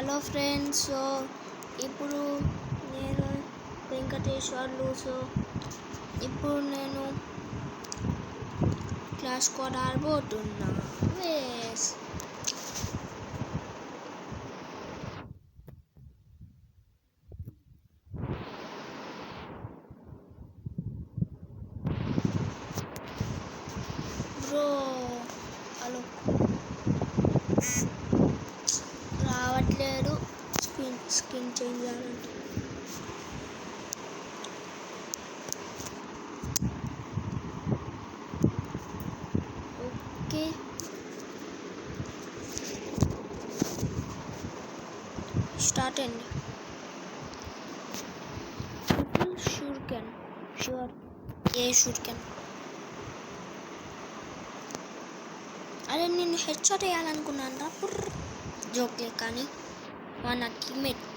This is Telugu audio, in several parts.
Hello friends. సో ఇప్పుడు నేను వెంకటేశ్వర్లు. సో ఇప్పుడు నేను క్లాష్ స్క్వాడ్ ఆడబోతున్నా. వేస్ బ్రో. హలో, రావట్లేదు. స్కిన్ చేంజ్ చేయాలంటే ఓకే. స్టార్ట్ అండి. షూర్ ఏ షూర్కెన్. అరే నేను హెడ్ షాట్ వేయాలనుకున్నాను రా. జోక్లే కానీ మన టీమ్మేట్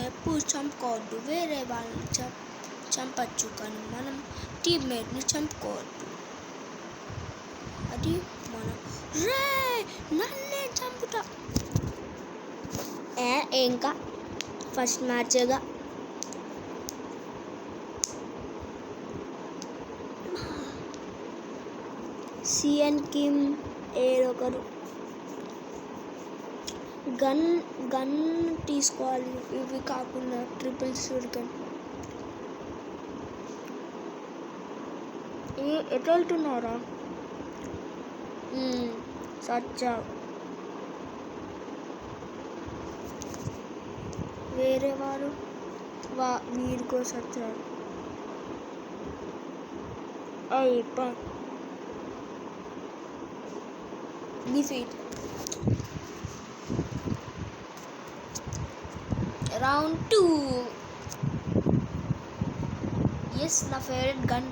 ఎప్పుడు చంపుకోవద్దు. వేరే వాళ్ళని చంపచ్చు కానీ మనం టీమ్మేట్ని చంపుకోవద్దు. అది మనం నన్నే చంపుతా. ఇంకా ఫస్ట్ మ్యాచ్గా సిఎన్ కిమ్ ఏరొకరు గన్ తీసుకోవాలి. ఇవి కాకుండా ట్రిపుల్ షూర్కెన్. ఎటు వెళ్తున్నారా? సచ్చా. వేరే వారు వీరికో సచ్చారు. డిఫీట్. రౌండ్ 2. ఎస్, నా ఫేవరెట్ గన్.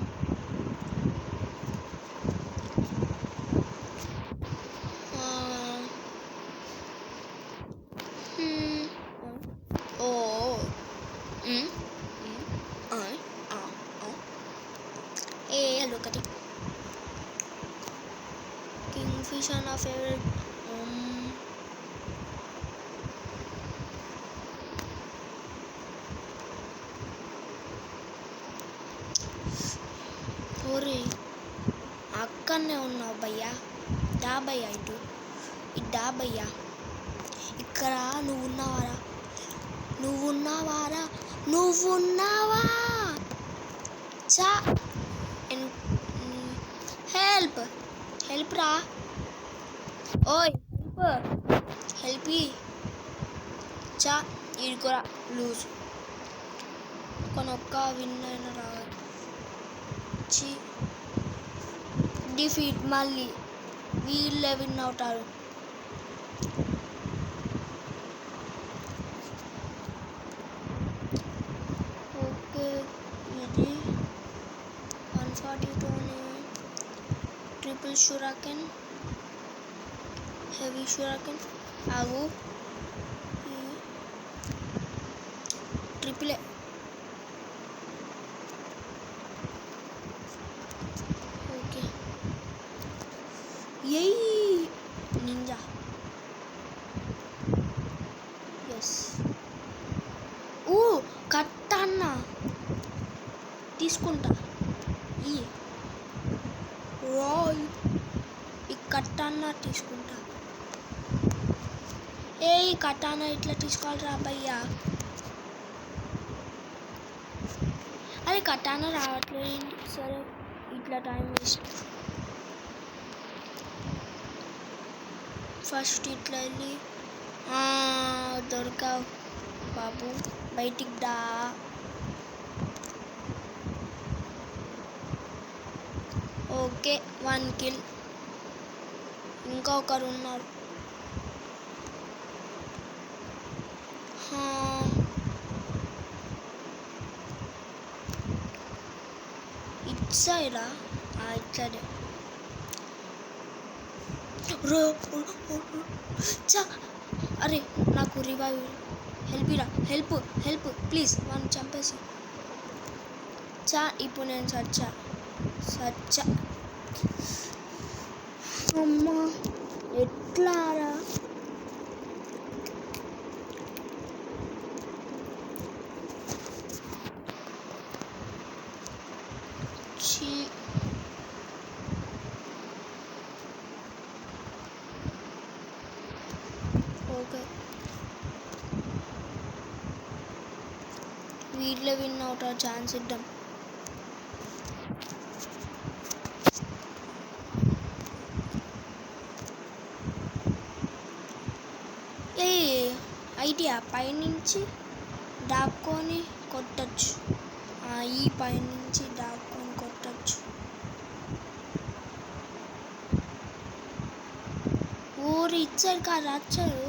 ఒకటి కింగ్ ఫిషర్ నా ఫేవరెట్. ఓరే అక్కడనే ఉన్నావు భయ్యా. డాబయ్యా ఇటు డాబయ్యా. ఇక్కడ నువ్వున్నావారా? చా. హెల్ప్ రా. ఓయ్ హెల్ప్ చా. ఇడుకోరా లూజ్. కొనొక్క విన్ అయినా రావచ్చు. డిఫీట్. మళ్ళీ వీళ్ళే విన్ అవుతారు. ఓకే, ఇది 142 ట్రిపుల్ షూరాకెన్, హెవీ షూరాకెన్. ఆగు, ట్రిపుల్. Okay, ninja. ఎస్. కట్టాన్నా తీసుకుంటా. ఈ కట్టాన్నా తీసుకుంటా. ఈ కట్టానా ఇట్లా తీసుకోవాలిరా భయ్యా. అరే కట్టానా రావట్లేదు. సరే ఇట్లా టైం వేస్ట్. ఫస్ట్ ఇట్లా వెళ్ళి దొరకావు బాబు, బయటికి డా. Okay, 1 kill. ఇంకా ఒకరు ఉన్నారు. ఇటు సైడా? ఇట్లనే. అరే నాకు రివైవ్. Help please. వన్ చంపేసి చా. ఇప్పుడు నేను సచ్చా. అమ్మా ఎట్లారా చీ ఓకే వీటిలో విన్ అవుతా ఛాన్స్ ఇద్దాం ఐడియా పైనుంచి దాక్కొని కొట్టచ్చు ఈ పైనుంచి దాక్కొని కొట్టచ్చు ఊరు ఇచ్చారు కాదు వచ్చారు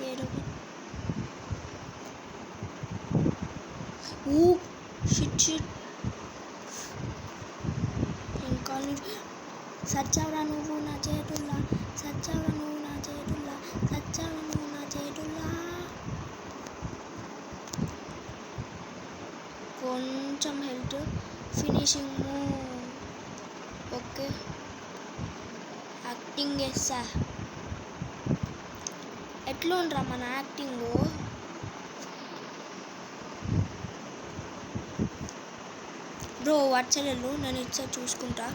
ఏడు షిట్ షిట్ ఇంకా సచ్చావురా నువ్వు నా చేతుల్లా సచ్చావురా నువ్వు నా చేతుల్లా సచ్చావురా నువ్వు నా చేతుల్లా కొంచెం హెల్త్ ఫినిషింగ్ ఓకే యాక్టింగ్ చేస్తా ఎట్లా ఉండరా మన యాక్టింగ్ బ్రో వచ్చలేళ్ళు నేను ఇచ్చా చూసుకుంటా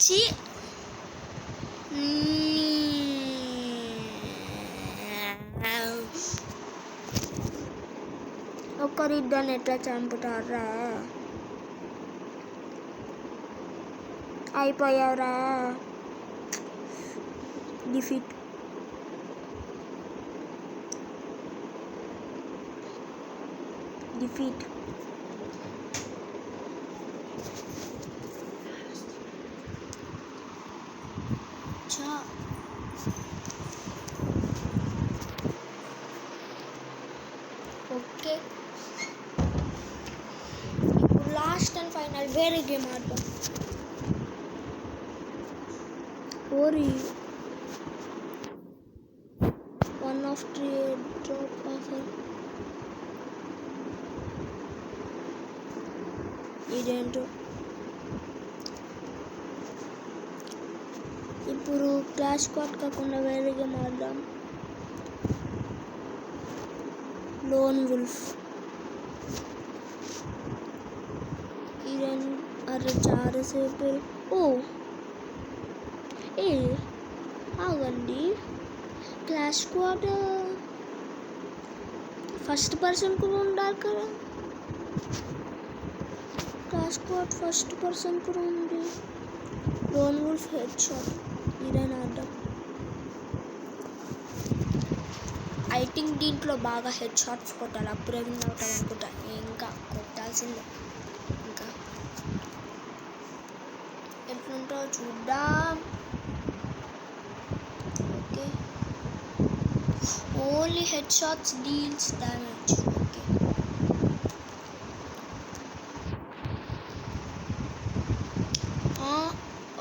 చీ ఒక్కరిద్దరిని ఎట్లా చంపుతారా అయిపోయావురా డిఫీట్ డిఫీట్ ఓకే ఇప్పుడు లాస్ట్ అండ్ ఫైనల్ వేరే గేమ్ ఆడతాం ఓరి one of three drop offer ఇదేంటో ఇప్పుడు క్లాష్ స్క్వాడ్ కాకుండా వేరే గేమ్ ఆడదాం లోన్ వుల్ఫ్ ఇదేం అరే చాలాసేపు ఆగండి క్లాష్ స్క్వాడ్ ఫస్ట్ పర్సన్ కూడా ఉండాలి కదా క్లాష్ స్క్వాడ్ ఫస్ట్ పర్సన్ కూడా ఉంది లోన్ వుల్ఫ్ హెడ్ షాట్ ఇదేనా ఆడడం ఐ థింక్ దీంట్లో బాగా హెడ్ షాట్స్ కొట్టాలి అప్పుడే విన్ అవుతాం అనుకుంటా ఇంకా కొట్టాల్సిందే ఇంకా ఎట్లుంటో చూద్దాం okay only head shots deals damage okay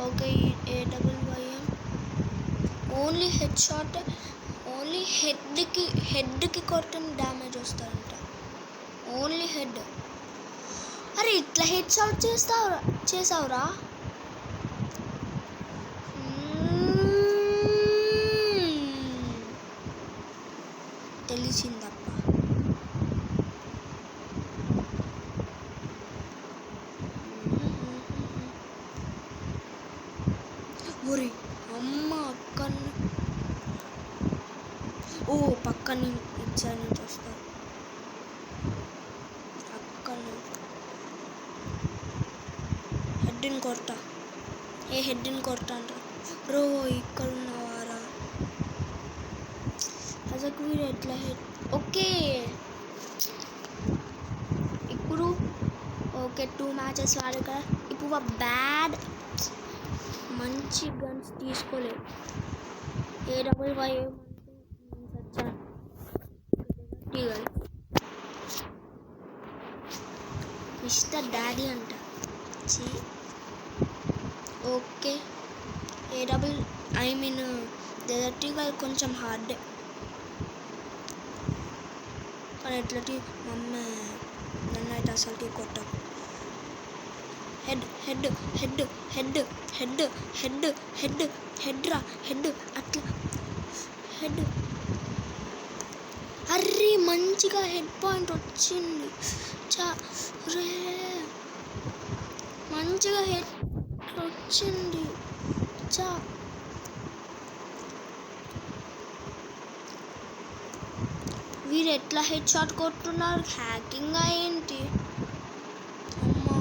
okay AWYM only head shot only హెడ్కి కొట్టని డ్యామేజ్ వస్తుందంట ఓన్లీ హెడ్ అరే ఇట్లా హెడ్ షాట్ చేసావురా తెలిసిందప్ప ఒరి అమ్మ అక్కని పక్కని ఇచ్చా నుంచి వస్తారు అక్కని హెడ్ని కొడతా హెడ్ని కొడతా అంట బ్రో ఇక్కడ ఉన్నవారా అసలు మీరు ఎట్లా హెడ్ ఓకే ఇప్పుడు ఓకే 2 మ్యాచెస్ ఆడారు కదా ఇప్పుడు బ్యాడ్ మంచి గన్స్ తీసుకోలేదు AWYM మిస్టర్ డాడీ అంట ఓకే డెజర్ట్ ఈగల్ కొంచెం హార్డే కానీ ఎట్లటి మమ్మీ నన్ను అయితే అసలుకి కొట్టకు head head head head head head head head రా హెడ్ అట్లా హెడ్. అర్రే మంచిగా హెడ్ పాయింట్ వచ్చింది. రే మంచిగా హెడ్ వచ్చింది. వీరు ఎట్లా హెడ్ షాట్ కొట్టున్నారు? హ్యాకింగ్ ఏంటి? అమ్మా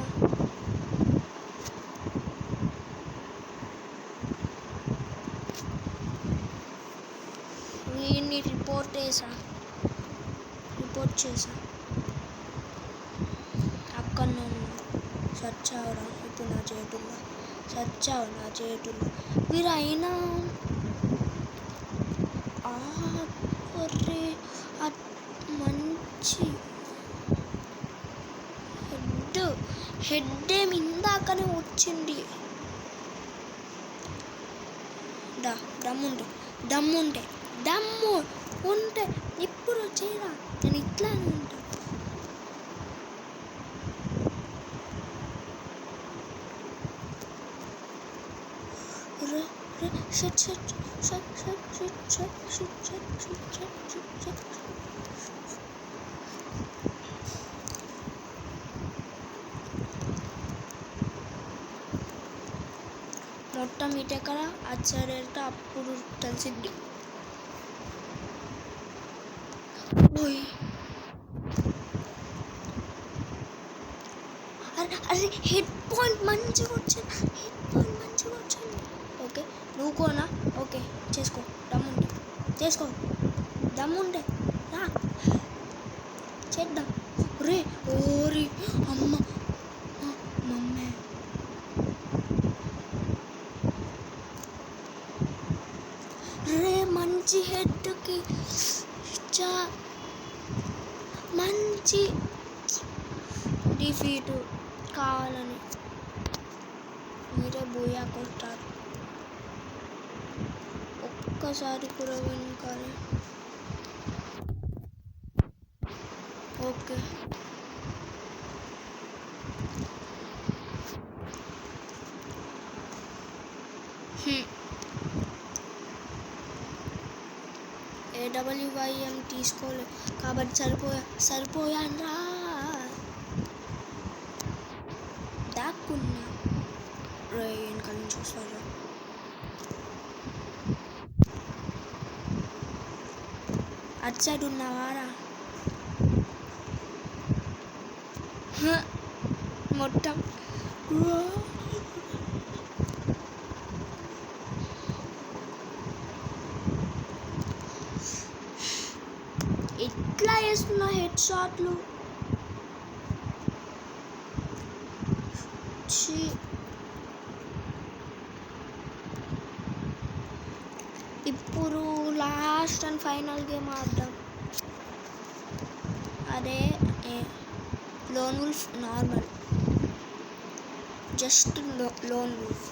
వీడిని రిపోర్ట్ చేసా. అక్కడ నన్ను సచ్చావురా ఇప్పుడు నా చేతుల్లో వీరు అయినా మంచి హెడ్ ఏమి ఇందాకనే వచ్చింది. దమ్ము ఉంటే ఇప్పుడు చేయరా, నేను ఇట్లానే ఉంటా. మొత్తం ఇటెక్కడ అటు సైడ్ వెళ్తే అప్పుడు తెలిసిద్ది. అరే హెడ్ పాయింట్ మంచిగా వచ్చింది. ఓకే నువ్వు కోనా? ఓకే చేసుకో, దమ్ముంటే రా చేద్దాం. రే ఓరి అమ్మ మమ్మే రే మంచి హెడ్కి మంచి డిఫీట్ కావాలని మీరే బోయా కొట్టారు. ఒక్కసారి కూడా విన్ కానీ. ఓకే AWYM తీసుకోలేదు కాబట్టి సరిపోయాన్రా. దాక్కున్నా రే వెనక నుంచి వస్తారు. అటు సైడ్ ఉన్నావారా? మొత్తం ఎట్లా వేస్తున్నా హెడ్ షాట్లు. ఇప్పుడు లాస్ట్ అండ్ ఫైనల్ గేమ్ ఆడదాం. అదే loan wolf normal, just loan wolf.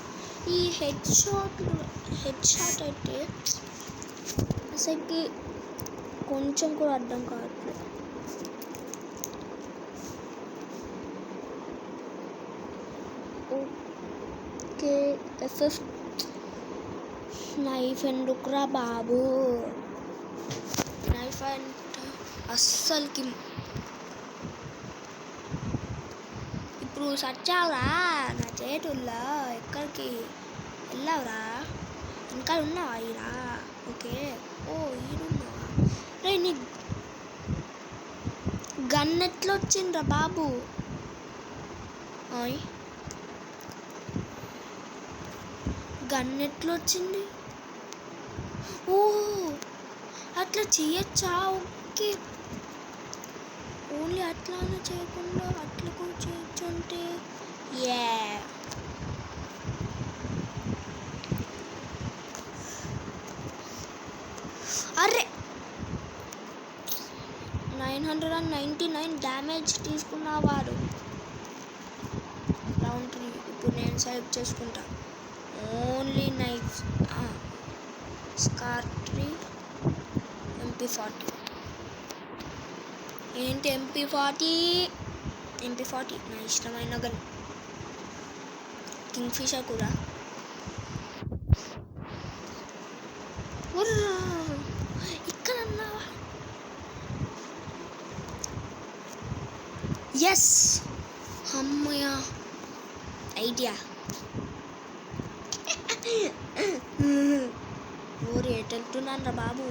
ఈ హెడ్ షాట్ అయితే అసలుకి కొంచెం కూడా అర్థం కావట్లేదు. ఓకే FF నైఫ్ ఎందుకురా బాబు? నైఫ్ అంటే అస్సలుకి ఇప్పుడు సచ్చావురా నా చేతుల్లో. ఎక్కడికి వెళ్ళావురా? ఇంకా ఉన్నావా ఈరా? ఓకే ఓ ఈడున్నావా? రే నీ గన్ ఎట్లా వచ్చిండ్రా బాబు? గన్ ఎట్లా వచ్చింది? ఓ అట్లా చేయొచ్చా? ఓకే ఓన్లీ అట్లానే చేయకుండా అట్లా కూడా చేయొచ్చు అంటే అరే 999 డ్యామేజ్ తీసుకున్నవాడు. రౌండ్ 3 ఇప్పుడు నేను సెలెక్ట్ చేసుకుంటా. Only knife SCAR 3 MP40. ఏంటి MP40 నా ఇష్టమైన గన్. కింగ్ ఫిషర్ కూడా ఇక్కడ అన్నావా? ఎస్ అమ్మయ్య ఐడియా. ఊరు ఎటు వెళ్తున్నాను రా బాబు.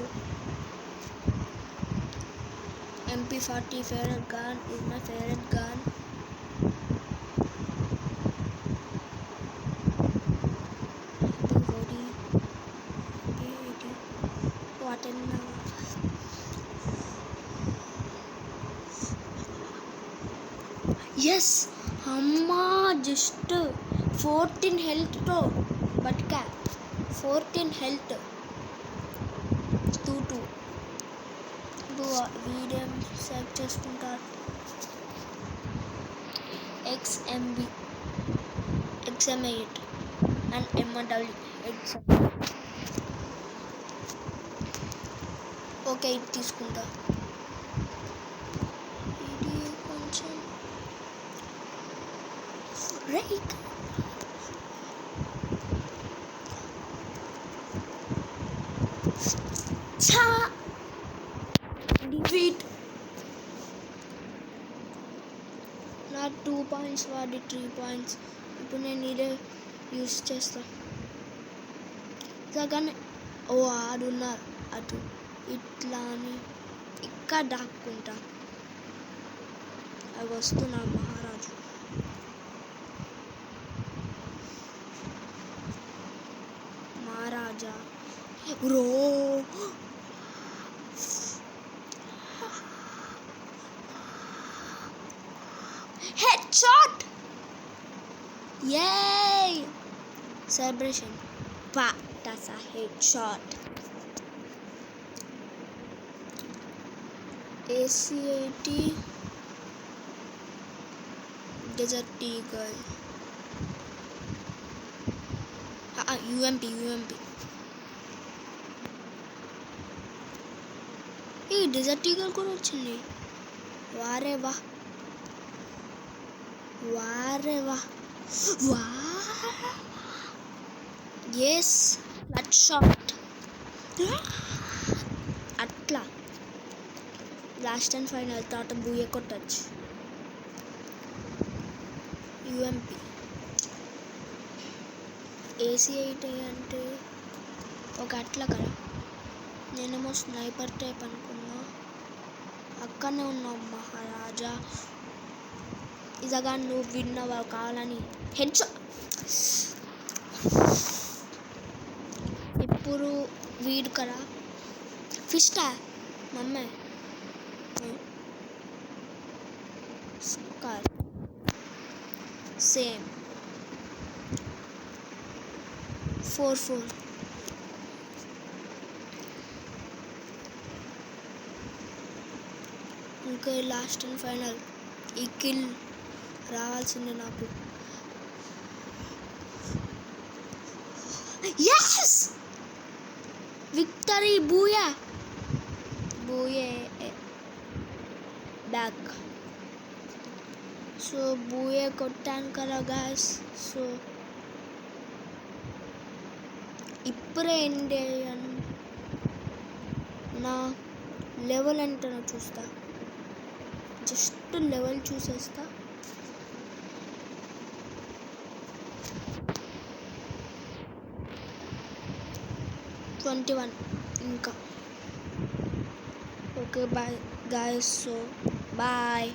MP40 favorite gun is my favorite gun. What in yes అమ్మా జస్ట్ 14 హెల్త్తో బట్కా. 14 హెల్త్ 2 వీడియో సెలెక్ట్ చేసుకుంటారు. XM8 and MW exam. Okay ఇది తీసుకుంటా. ఇది కొంచెం రైట్. డిఫీట్. నా 2 పాయింట్స్ వాడి 3 పాయింట్స్. ఇప్పుడు నేను ఇదే యూస్ చేస్తా. కానీ ఆడున్నారు అటు ఇట్లా అని ఇక్కడ దాక్కుంటా. అవి వస్తున్నా మహారాజు. మహారాజా bro. Head shot. Yay! Celebration. Wow, that's a headshot. AC-80 Desert Eagle. UMP. ఈ డెజర్ట్ ఈగల్ కూడా వచ్చింది. వారే వా. Yes head shot. అట్లా లాస్ట్ అండ్ ఫైనల్ తాట బూయ కొట్టచ్చు. UMP AC-8 అంటే ఒక అట్లా కదా. నేనేమో స్నైపర్ టైప్ అనుకున్నా. అక్కడనే ఉన్నావు మహారాజా. ఇదగా నువ్వు విన్నవా కావాలని హెడ్ షాట్. ఇప్పుడు వీడు కదా ఫిస్టా మమ్మే స్కార్ సేమ్ 4 ఇంకా లాస్ట్ అండ్ ఫైనల్ ఈ కిల్ రావాల్సిందే నాకు. yes victory booyah back. So booyah కొట్టాను కదా గాయస్. సో ఇప్పుడే ఎండ్ అయ్యాను. నా లెవెల్ ఎంతనో చూస్తా. జస్ట్ లెవెల్ చూసేస్తా. 21 ఇంకా. Okay bye guys. So bye.